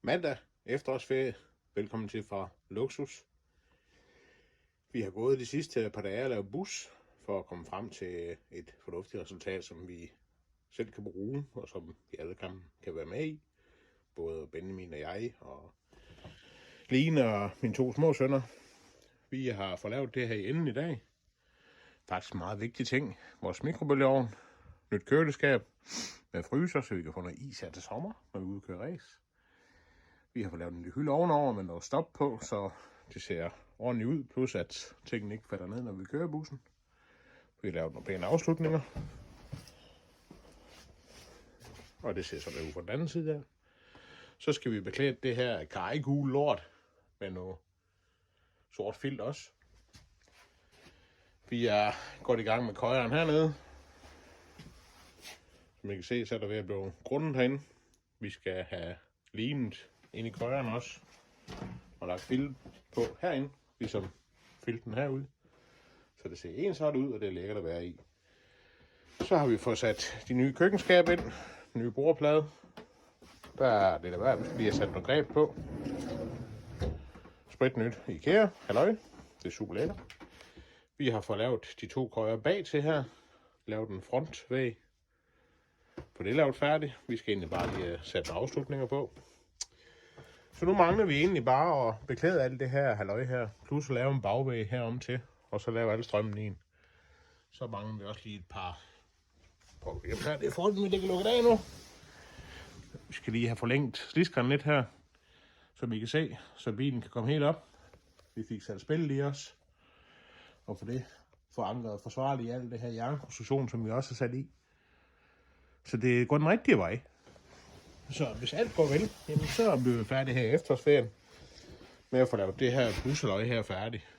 Mandag, efterårsferie. Velkommen til fra Luksus. Vi har gået de sidste par dage og lavet bus for at komme frem til et fornuftigt resultat, som vi selv kan bruge, og som vi alle kan være med i. Både Benjamin og jeg, og Line og mine 2 små sønner. Vi har fået lavet det her i enden i dag. Faktisk en meget vigtig ting. Vores mikrobølgeovn, nyt køleskab med fryser, så vi kan få noget is her til sommer, når vi er ude og køre race. Vi har fået lavet en lille hylde ovenover med noget stop på, så det ser ordentligt ud, plus at tingene ikke falder ned, når vi kører bussen. Vi har lavet nogle pæne afslutninger. Og det ser sådan ud fra den anden side der. Så skal vi beklæde det her karregule lort med noget sort filt også. Vi er godt i gang med køjeren hernede. Som I kan se, så er der ved at blive grundet herinde. Vi skal have limet ind i køjeren også. Og lagt filt på herinde, ligesom filten herude. Så det ser ensart ud, og det er lækkert at være i. Så har vi fået sat de nye køkkenskab ind. Nye bordplade. Der er det der værd, vi skal lige have sat noget greb på. Spritnyt IKEA. Halløj. Det er super lækkert. Vi har fået lavet de 2 køjer bag til her. Lavet en frontvæg. For det er lavet færdigt. Vi skal egentlig bare lige sætte afslutninger på. Så nu mangler vi egentlig bare at beklæde alt det her halløj her. Plus at lave en bagvæg herom til. Og så lave alle strømmen i en. Så mangler vi også lige et par. Jamen her, det er fronten, vi kan lukke af nu. Vi skal lige have forlænget sliskeren lidt her. Som I kan se, så bilen kan komme helt op. Vi fik sat spil i os. Og for det forankret forsvarligt i alt det her jernkonstruktion, som vi også har sat i. Så det går den rigtige vej. Så hvis alt går vel, jamen, så bliver vi færdige her i efterårsferien med at få lavet det her busseløje her færdigt.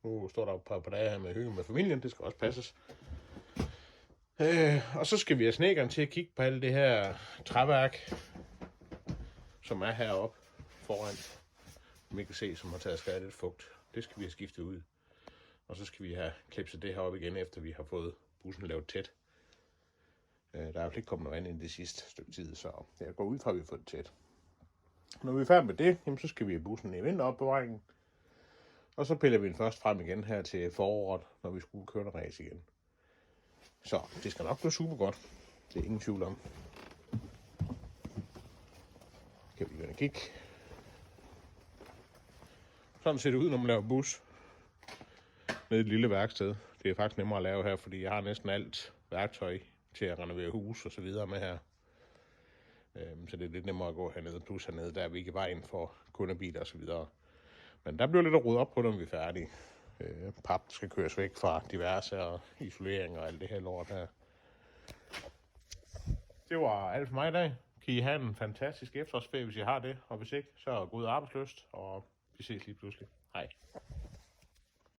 Nu står der et par dage her med hygge med familien, det skal også passes. Og så skal vi have snedkeren til at kigge på alt det her træværk, som er heroppe foran, som vi kan se, som har taget skade lidt fugt. Det skal vi have skiftet ud. Og så skal vi have klipset det her op igen, efter vi har fået bussen lavet tæt. Der er jo ikke kommet noget andet end det sidste stykke tid, så jeg går ud fra, at vi har fået det tæt. Når vi er færdige med det, jamen, så skal vi have bussen i vinteropbevaringen. Og så piller vi den først frem igen her til foråret, når vi skulle køre en race igen. Så det skal nok blive super godt. Det er ingen tvivl om. Kan vi gerne kigge. Sådan ser det ud, når man laver bus. Med et lille værksted. Det er faktisk nemmere at lave her, fordi jeg har næsten alt værktøj til at renovere hus og så videre med her. Så det er lidt nemmere at gå hernede, plus hernede, der er vi ikke i vejen for kundebiler og så videre. Men der bliver lidt at rydde op på, når vi er færdige. Pap skal køres væk fra diverse og isolering og alt det her lort her. Det var alt for mig i dag. Kan I have en fantastisk efterårsferie, hvis I har det. Og hvis ikke, så god arbejdsløst, og vi ses lige pludselig. Hej.